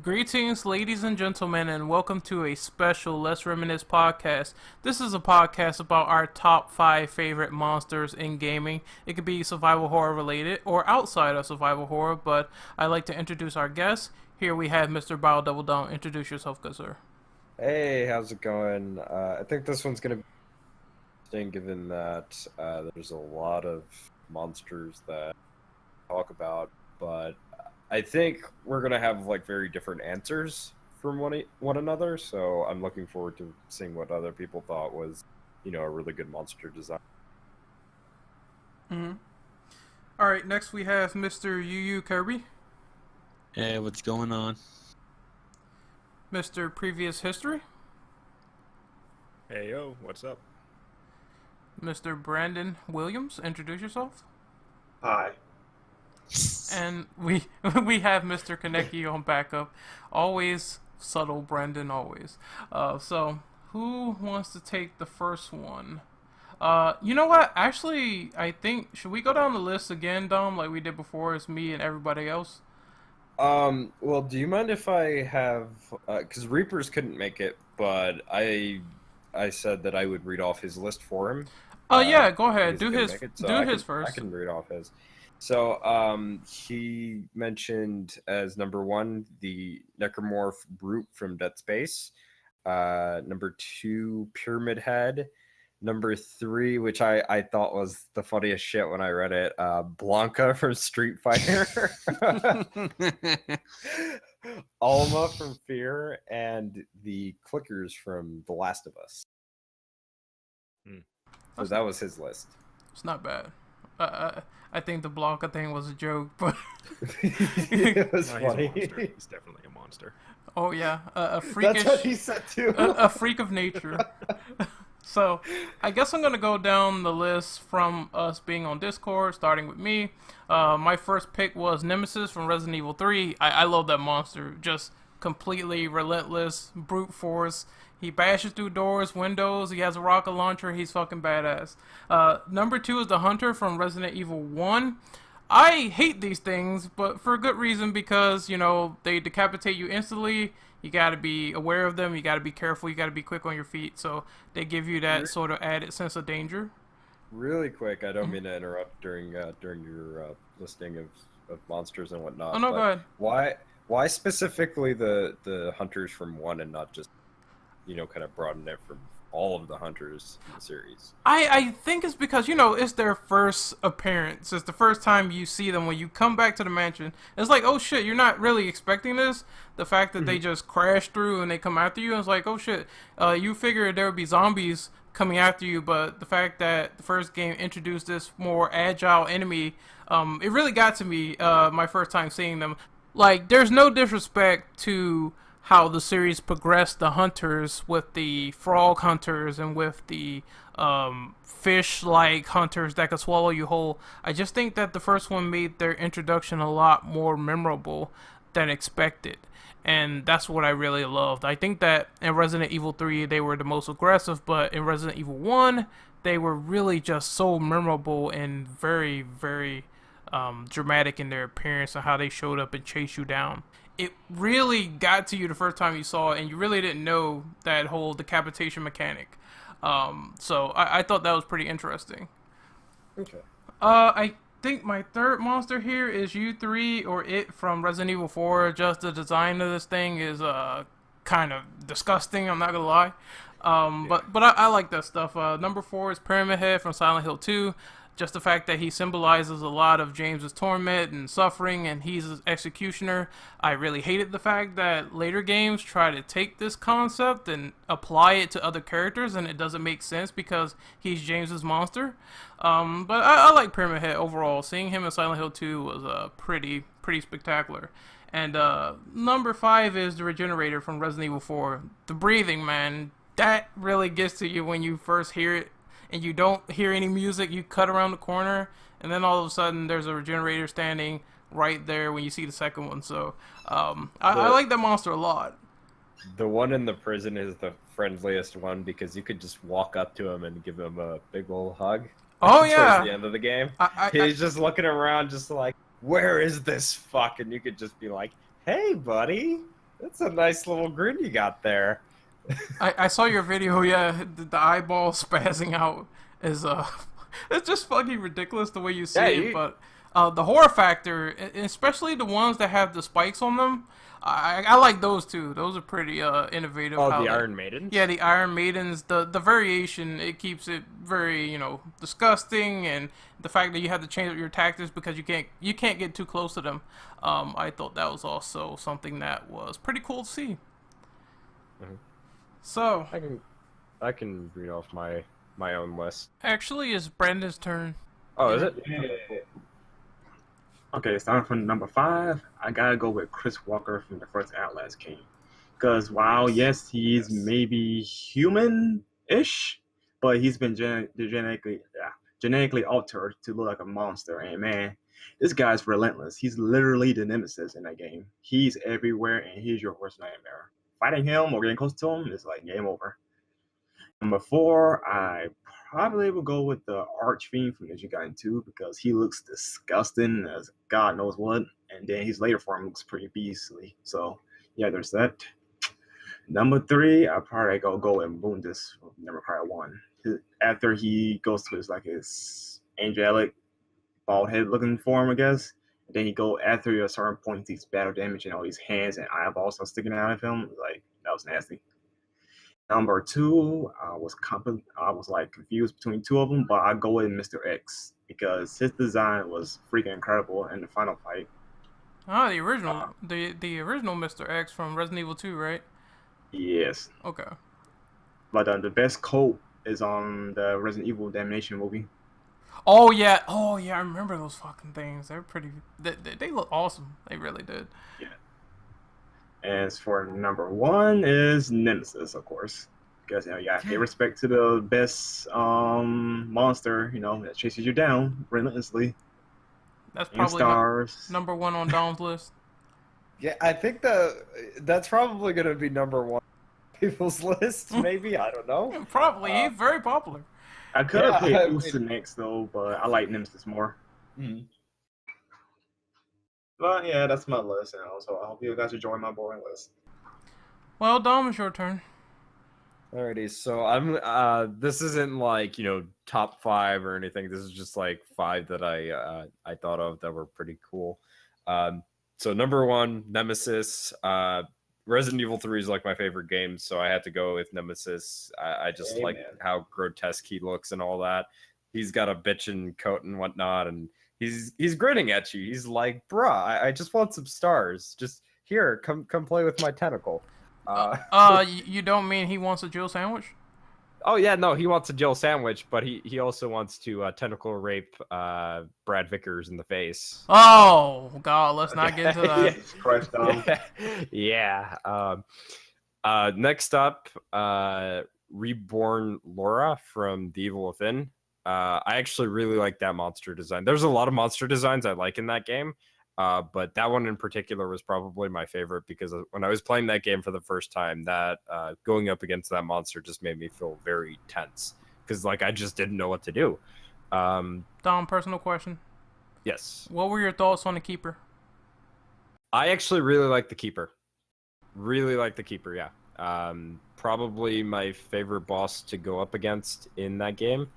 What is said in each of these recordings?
Greetings, ladies and gentlemen, and welcome to a special Let's Reminisce podcast. This is a podcast about our top 5 favorite monsters in gaming. It could be survival horror related or outside of survival horror, but I'd like to introduce our guest. Here we have Mr. Bow Double Down. Introduce yourself, good sir. Hey, how's it going? I think this one's going to be interesting given that there's a lot of monsters that I talk about, but I think we're going to have like very different answers from one another, so I'm looking forward to seeing what other people thought was, a really good monster design. Mm-hmm. Alright, next we have Mr. Yu Kirby. Hey, what's going on? Mr. Previous History. Hey yo, what's up? Mr. Brandon Williams. Introduce yourself. Hi. And we have Mr. Kaneki on backup. Always subtle, Brendan, always. So, who wants to take the first one? You know what? Actually, I think, should we go down the list again, Dom, like we did before? It's me and everybody else. Well, do you mind if I have, because Reapers couldn't make it, but I said that I would read off his list for him. Oh, yeah, go ahead. Do his First. I can read off his. So, he mentioned as number 1 the Necromorph Brute from Dead Space. Number 2, Pyramid Head. Number 3, which I thought was the funniest shit when I read it, Blanca from Street Fighter. Alma from Fear, and the Clickers from The Last of Us. So that was his list. It's not bad. I think the Blanca thing was a joke, but it was funny. He's definitely a monster. Oh yeah, a freakish. That's what he said too. A freak of nature. So, I guess I'm gonna go down the list from us being on Discord, starting with me. My first pick was Nemesis from Resident Evil 3. I love that monster. Just completely relentless, brute force. He bashes through doors, windows. He has a rocket launcher. He's fucking badass. Number 2 is the Hunter from Resident Evil 1. I hate these things, but for a good reason, because, they decapitate you instantly. You gotta be aware of them. You gotta be careful. You gotta be quick on your feet. So they give you that sort of added sense of danger. Really quick, I don't mean to interrupt during your listing of monsters and whatnot. Oh no, go ahead. Why specifically the hunters from 1 and not just kind of broaden it from all of the hunters in the series? I think it's because, it's their first appearance. It's the first time you see them. When you come back to the mansion, it's like, oh shit, you're not really expecting this. The fact that they just crash through and they come after you, and it's like, oh shit, you figured there would be zombies coming after you, but the fact that the first game introduced this more agile enemy, it really got to me my first time seeing them. Like, there's no disrespect to how the series progressed the hunters with the frog hunters and with the fish-like hunters that could swallow you whole. I just think that the first one made their introduction a lot more memorable than expected. And that's what I really loved. I think that in Resident Evil 3 they were the most aggressive, but in Resident Evil 1 they were really just so memorable and very, very dramatic in their appearance and how they showed up and chased you down. It really got to you the first time you saw it, and you really didn't know that whole decapitation mechanic. So I thought that was pretty interesting. Okay. I think my third monster here is U3 or It from Resident Evil 4. Just the design of this thing is kind of disgusting, I'm not gonna lie. But I like that stuff. Number 4 is Pyramid Head from Silent Hill 2. Just the fact that he symbolizes a lot of James's torment and suffering, and he's his executioner. I really hated the fact that later games try to take this concept and apply it to other characters, and it doesn't make sense because he's James's monster. But I like Pyramid Head overall. Seeing him in Silent Hill 2 was pretty spectacular. And number 5 is the Regenerator from Resident Evil 4. The breathing, man, that really gets to you when you first hear it. And you don't hear any music, you cut around the corner, and then all of a sudden there's a Regenerator standing right there when you see the second one. So I like that monster a lot. The one in the prison is the friendliest one because you could just walk up to him and give him a big old hug. Oh yeah. Towards the end of the game, he's just looking around, just like, where is this fuck? And you could just be like, hey, buddy. That's a nice little grin you got there. I saw your video. Yeah, the eyeball spazzing out is it's just fucking ridiculous the way you see Yeah, it. But the horror factor, especially the ones that have the spikes on them, I like those too. Those are pretty innovative. Oh, How the they, Iron Maidens? yeah, the Iron Maidens, the variation, it keeps it very disgusting, and the fact that you have to change up your tactics because you can't get too close to them. I thought that was also something that was pretty cool to see. Mhm. So I can read off my own list. actually, it's Brandon's turn. Oh, is it? Yeah. Okay, cool. Okay, starting from number 5, I gotta go with Chris Walker from the first Outlast game. Because while, yes, he's maybe human-ish, but he's been genetically altered to look like a monster. And man, this guy's relentless. He's literally the nemesis in that game. He's everywhere, and he's your worst nightmare. Fighting him or getting close to him is like game over. Number 4, I probably will go with the Archfiend from Ninja Gaiden 2 because he looks disgusting as God knows what, and then his later form looks pretty beastly. So yeah, there's that. Number 3, I probably go with Mundus from Number Cry 1. After he goes to his angelic bald head looking form, I guess. And then he go after a certain point, these battle damage and all these hands and eyeballs are sticking out of him. Like that was nasty. Number 2, I was like confused between two of them, but I go with Mr. X because his design was freaking incredible in the final fight. Ah, the original, Uh, the original Mr. X from Resident Evil 2, right? yes, Okay. but the best coat is on the Resident Evil Damnation movie. Oh yeah, I remember those fucking things. They're pretty. They look awesome. They really did. Yeah. As for number 1 is Nemesis, of course, because you got to pay respect to the best monster, that chases you down relentlessly That's and probably stars. number one on Dom's list. Yeah, I think that's probably gonna be number 1 on people's list. Maybe I don't know. Probably, he's very popular. I could have Yeah, I played mean- Usa next though, but I like Nemesis more. Mhm. But yeah, that's my list, so I hope you guys enjoy my boring list. Well, Dom, it's your turn. Alrighty, so this isn't like, top 5 or anything. This is just like 5 that I thought of that were pretty cool. So number 1, Nemesis. Resident Evil 3 is like my favorite game, so I had to go with Nemesis. I just like Amen. how grotesque he looks and all that. He's got a bitchin' coat and whatnot, and he's grinning at you. He's like, bruh, I just want some stars. Just here, come play with my tentacle. You don't mean he wants a Jill sandwich? Oh yeah, no, he wants a Jill sandwich, but he also wants to tentacle rape Brad Vickers in the face. Oh God, let's not get into that. Jesus Christ, Dom. Yeah. Next up, Reborn Laura from The Evil Within. I actually really like that monster design. There's a lot of monster designs I like in that game. But that one in particular was probably my favorite because when I was playing that game for the first time, that going up against that monster just made me feel very tense because I just didn't know what to do. Dom, personal question. Yes, What were your thoughts on the Keeper? I actually really like the Keeper. Really like the Keeper. Yeah, probably my favorite boss to go up against in that game.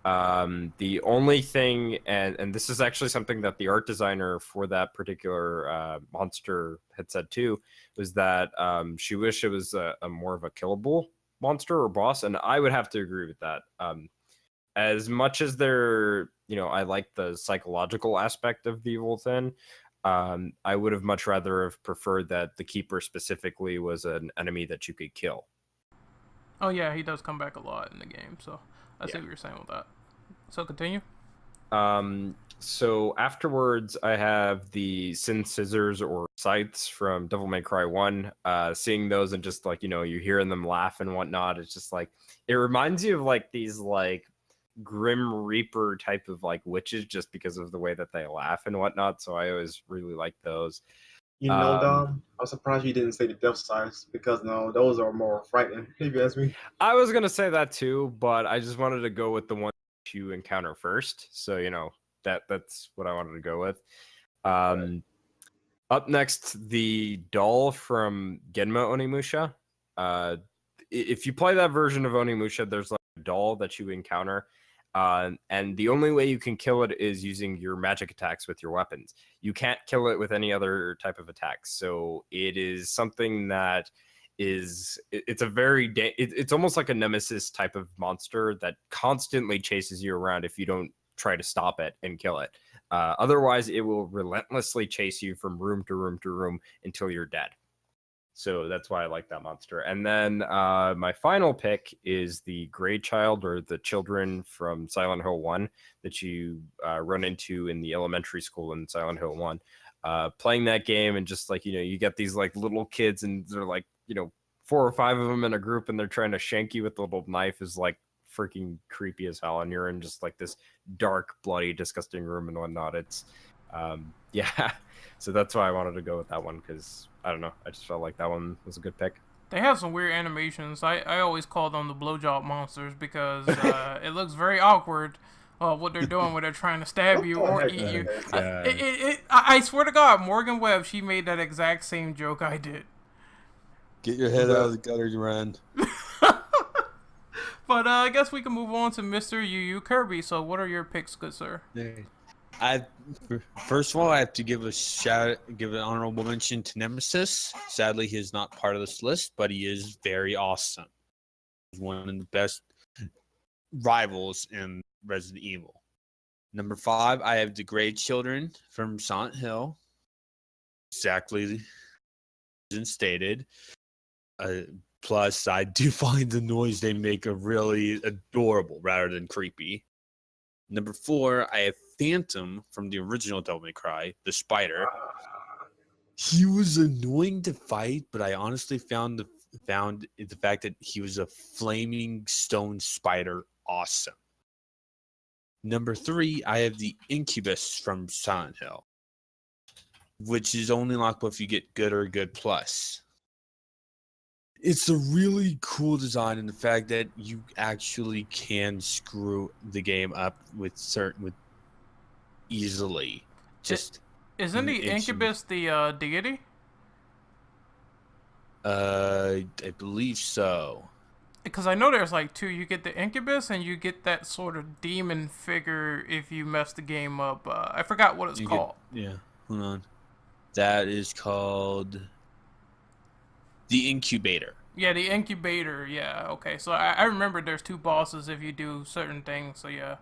The only thing, and this is actually something that the art designer for that particular monster had said too, was that she wished it was a more of a killable monster or boss, and I would have to agree with that. As much as I like the psychological aspect of the Evil Within, I would have much rather have preferred that the Keeper specifically was an enemy that you could kill. Oh yeah, he does come back a lot in the game, so I see Yeah. what you're saying with that. So continue. So afterwards, I have the Sin Scissors or Scythes from Devil May Cry 1. Seeing those and just you hearing them laugh and whatnot, it's just it reminds you of these Grim Reaper type of witches just because of the way that they laugh and whatnot. So I always really like those. Dom, I'm surprised you didn't say the death size because no, those are more frightening. If you ask me. I was gonna say that too, but I just wanted to go with the one you encounter first. So that's what I wanted to go with. Up next, the doll from Genma Onimusha. If you play that version of Onimusha, there's like a doll that you encounter, and the only way you can kill it is using your magic attacks with your weapons. You can't kill it with any other type of attacks. So it is something that it's a very it's almost like a nemesis type of monster that constantly chases you around if you don't try to stop it and kill it. Otherwise, it will relentlessly chase you from room to room to room until you're dead. So that's why I like that monster. And then my final pick is the Grey Child, or the children from Silent Hill 1 that you run into in the elementary school in Silent Hill 1. Playing that game, and just like, you get these like little kids, and they're like, 4 or 5 of them in a group, and they're trying to shank you with a little knife, is like freaking creepy as hell. And you're in just like this dark, bloody, disgusting room and whatnot. It's yeah. So that's why I wanted to go with that one, because I don't know, I just felt like that one was a good pick. They have some weird animations. I always call them the blowjob monsters because it looks very awkward. What they're doing when they're trying to stab you or eat you. I swear to God, Morgan Webb, she made that exact same joke I did. Get your head out of the gutter, you ran. But I guess we can move on to Mr. Yu Kirby. So what are your picks, good sir? First of all, I have to give an honorable mention to Nemesis. Sadly, he is not part of this list, but he is very awesome. He's one of the best rivals in Resident Evil. Number 5, I have the Grey Children from Silent Hill. Exactly as stated. Plus, I do find the noise they make really adorable rather than creepy. Number 4, I have Phantom from the original Devil May Cry, the spider. He was annoying to fight, but I honestly found the fact that he was a flaming stone spider awesome. Number 3, I have the Incubus from Silent Hill, which is only lockable if you get good or good plus. It's a really cool design, in the fact that you actually can screw the game up with easily. Just isn't the Incubus the deity? I believe so. Because I know there's like 2. You get the Incubus and you get that sort of demon figure if you mess the game up. I forgot what it's called. Hold on. That is called the Incubator. Yeah, the Incubator. Yeah, okay. So I remember there's 2 bosses if you do certain things. So yeah.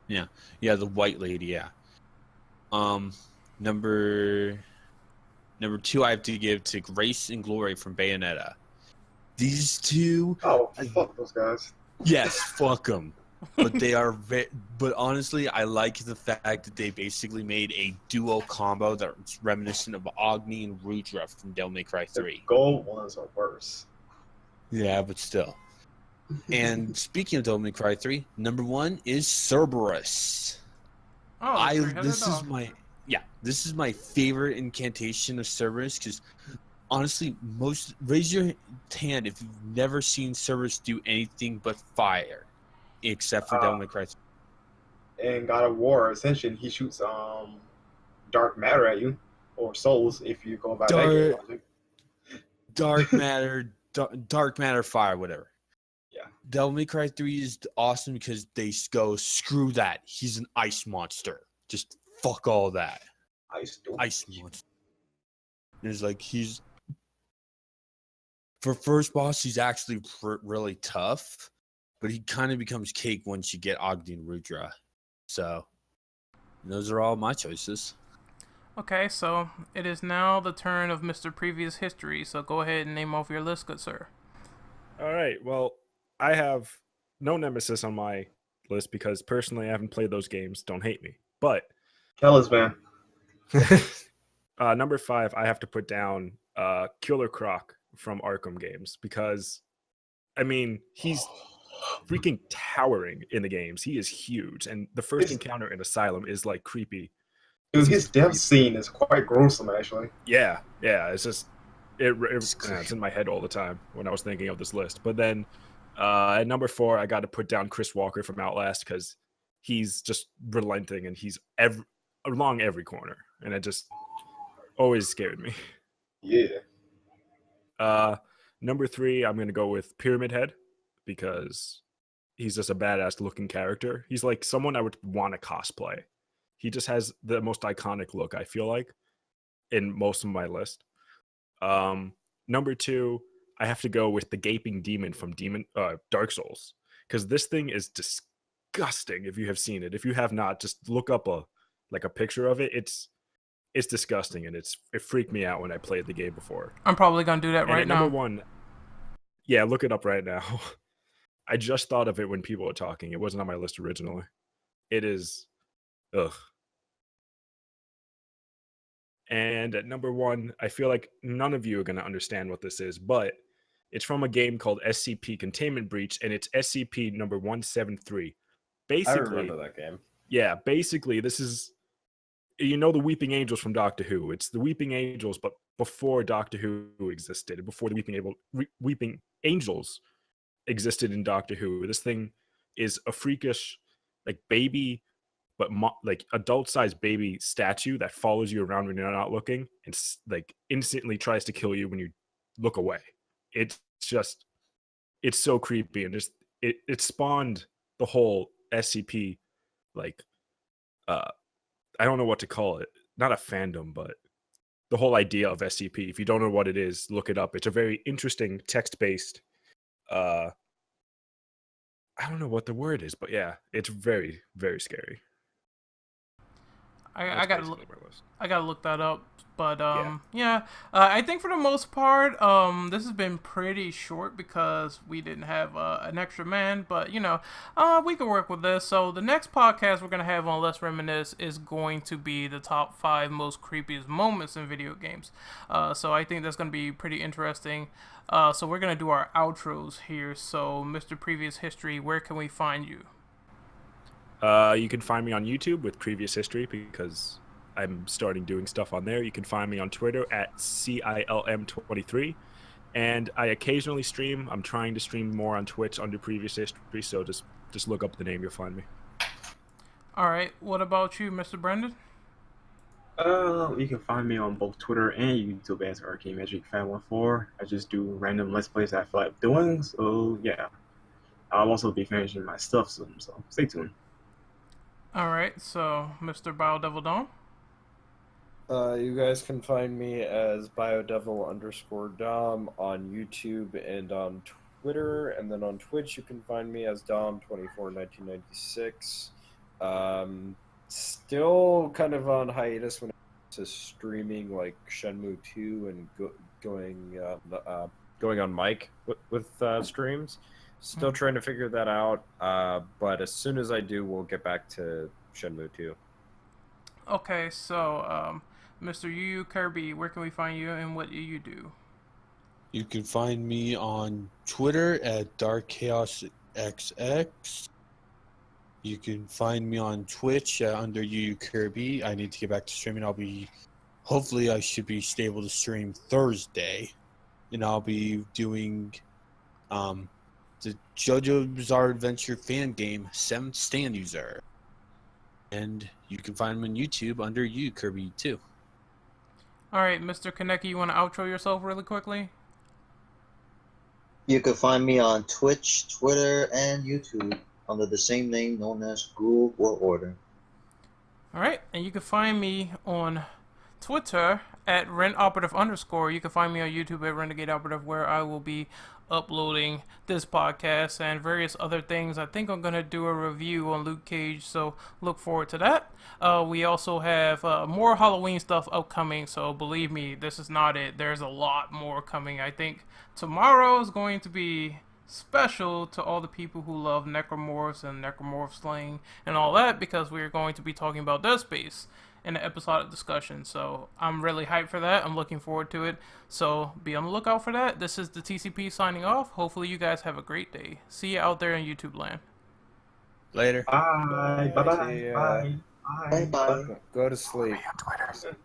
Yeah, the white lady. Yeah. Number 2, I have to give to Grace and Glory from Bayonetta. These 2. Oh, fuck those guys. Yes, fuck them. But they are but honestly, I like the fact that they basically made a duo combo that's reminiscent of Agni and Rudra from Devil May Cry 3. The gold ones are worse. Yeah, but still. And speaking of Devil May Cry 3, number 1 is Cerberus. Oh, this is my favorite incantation of Cerberus, because honestly, raise your hand if you've never seen Cerberus do anything but fire, except for Devil May Cry 3. In God of War Ascension, he shoots dark matter at you, or souls if you go about that game logic. Dark matter, fire, whatever. Yeah. Devil May Cry 3 is awesome because they go, screw that. He's an ice monster. Just fuck all that. Ice monster. And it's like, for first boss, he's actually really tough, but he kind of becomes cake once you get Agni and Rudra. So, those are all my choices. Okay, so it is now the turn of Mr. Previous History. So go ahead and name off your list, good sir. All right. Well, I have no Nemesis on my list because personally I haven't played those games. Don't hate me. But Kellis, man. Number 5, I have to put down Killer Croc from Arkham games, because I mean, he's freaking towering in the games. He is huge, and the first encounter in Asylum is like creepy. Dude, his death scene is quite gruesome, actually. Yeah, it's just it's in my head all the time when I was thinking of this list. But then at number 4, I got to put down Chris Walker from Outlast, because he's just relenting, and he's along every corner, and always scared me. Yeah. Number 3, I'm gonna go with Pyramid Head because he's just a badass looking character. He's like someone I would want to cosplay. He just has the most iconic look, I feel like, in most of my list. Number 2, I have to go with the Gaping Demon from Dark Souls because this thing is disgusting. If you have seen it, if you have not, just look up a picture of it. It's disgusting, and it freaked me out when I played the game before. I'm probably gonna do that And right at now. number 1, yeah, look it up right now. I just thought of it when people were talking. It wasn't on my list originally. It is, ugh. And at number 1, I feel like none of you are going to understand what this is, but it's from a game called SCP Containment Breach, and it's SCP number 173. I Basically, remember that game. yeah, basically, this is, the Weeping Angels from Doctor Who. It's the Weeping Angels, but before Doctor Who existed, before the Weeping Angels existed in Doctor Who. This thing is a freakish, like baby, but like adult-sized baby statue that follows you around when you're not looking, and like instantly tries to kill you when you look away. It's so creepy, and just it spawned the whole SCP, like I don't know what to call it. Not a fandom, but the whole idea of SCP. If you don't know what it is, look it up. It's a very interesting text-based. I don't know what the word is, but yeah, it's very, very scary. I gotta look. I gotta look that up. But Yeah. I think for the most part, this has been pretty short because we didn't have an extra man. But we can work with this. So the next podcast we're gonna have on Let's Reminisce is going to be the top 5 most creepiest moments in video games. So I think that's gonna be pretty interesting. So we're gonna do our outros here. So Mr. Previous History, where can we find you? You can find me on YouTube with Previous History because I'm starting doing stuff on there. You can find me on Twitter at CILM23. And I occasionally stream. I'm trying to stream more on Twitch under Previous History, so just look up the name, you'll find me. All right. What about you, Mr. Brendan? You can find me on both Twitter and YouTube as Arcade Magic Fan 14. I just do random Let's Plays that I feel like doing, so yeah. I'll also be finishing my stuff soon, so stay tuned. All right, so Mr. BioDevil Dawn. You guys can find me as biodevil_Dom on YouTube and on Twitter, and then on Twitch you can find me as Dom241996. Still kind of on hiatus when it comes to streaming like Shenmue 2 and going on mic with streams. Still trying to figure that out, but as soon as I do, we'll get back to Shenmue 2. Okay, so Mr. Yu Kirby, where can we find you and what do you do? You can find me on Twitter at DarkChaosXX. You can find me on Twitch under Yu Kirby. I need to get back to streaming. Hopefully I should be stable to stream Thursday, and I'll be doing the JoJo Bizarre Adventure fan game, 7th Stand User. And you can find him on YouTube under you, Kirby, too. Alright, Mr. Kaneki, you want to outro yourself really quickly? You can find me on Twitch, Twitter, and YouTube under the same name known as Groove or Order. Alright, and you can find me on Twitter at RenOperative_. You can find me on YouTube at Renegade Operative, where I will be uploading this podcast and various other things. I think I'm going to do a review on Luke Cage, so look forward to that. We also have more Halloween stuff upcoming, so believe me, this is not it. There's a lot more coming. I think tomorrow is going to be special to all the people who love necromorphs and necromorph slaying and all that, because we're going to be talking about Dead Space in an episodic discussion. So I'm really hyped for that. I'm looking forward to it. So be on the lookout for that. This is the TCP signing off. Hopefully you guys have a great day. See you out there in YouTube land. Later. Bye. Bye. Bye. Bye. Bye bye. Go to sleep. On Twitter.